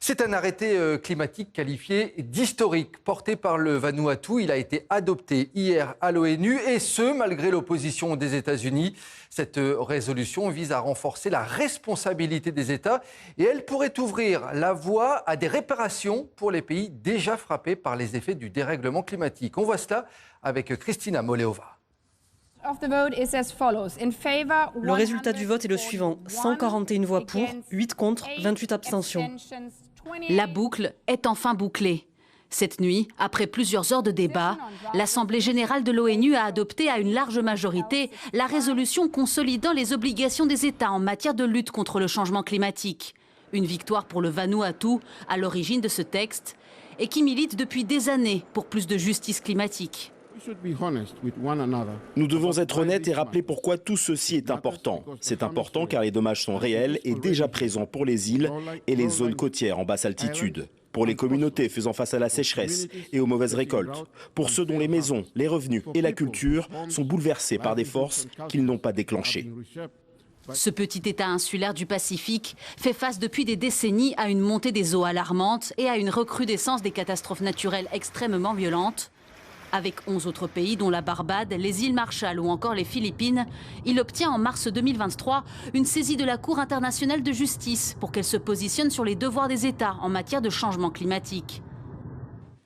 C'est un arrêté climatique qualifié d'historique, porté par le Vanuatu. Il a été adopté hier à l'ONU et ce, malgré l'opposition des États-Unis. Cette résolution vise à renforcer la responsabilité des États et elle pourrait ouvrir la voie à des réparations pour les pays déjà frappés par les effets du dérèglement climatique. On voit cela avec Kristina Moleova. Le résultat du vote est le suivant. 141 voix pour, 8 contre, 28 abstentions. La boucle est enfin bouclée. Cette nuit, après plusieurs heures de débat, l'Assemblée générale de l'ONU a adopté à une large majorité la résolution consolidant les obligations des États en matière de lutte contre le changement climatique. Une victoire pour le Vanuatu, à l'origine de ce texte, et qui milite depuis des années pour plus de justice climatique. Nous devons être honnêtes et rappeler pourquoi tout ceci est important. C'est important car les dommages sont réels et déjà présents pour les îles et les zones côtières en basse altitude, pour les communautés faisant face à la sécheresse et aux mauvaises récoltes, pour ceux dont les maisons, les revenus et la culture sont bouleversés par des forces qu'ils n'ont pas déclenchées. Ce petit État insulaire du Pacifique fait face depuis des décennies à une montée des eaux alarmante et à une recrudescence des catastrophes naturelles extrêmement violentes. Avec 11 autres pays, dont la Barbade, les îles Marshall ou encore les Philippines, il obtient en mars 2023 une saisie de la Cour internationale de justice pour qu'elle se positionne sur les devoirs des États en matière de changement climatique.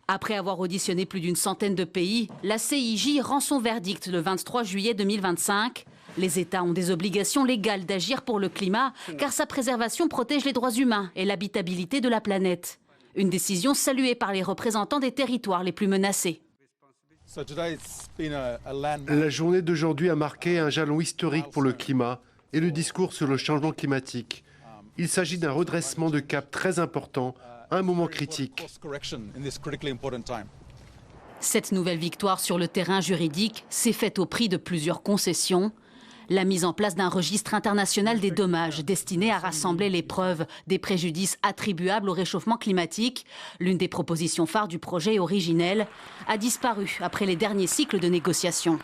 Après avoir auditionné plus d'une centaine de pays, la CIJ rend son verdict le 23 juillet 2025. Les États ont des obligations légales d'agir pour le climat, car sa préservation protège les droits humains et l'habitabilité de la planète. Une décision saluée par les représentants des territoires les plus menacés. La journée d'aujourd'hui a marqué un jalon historique pour le climat et le discours sur le changement climatique. Il s'agit d'un redressement de cap très important, à un moment critique. Cette nouvelle victoire sur le terrain juridique s'est faite au prix de plusieurs concessions. La mise en place d'un registre international des dommages destiné à rassembler les preuves des préjudices attribuables au réchauffement climatique, l'une des propositions phares du projet originel, a disparu après les derniers cycles de négociations.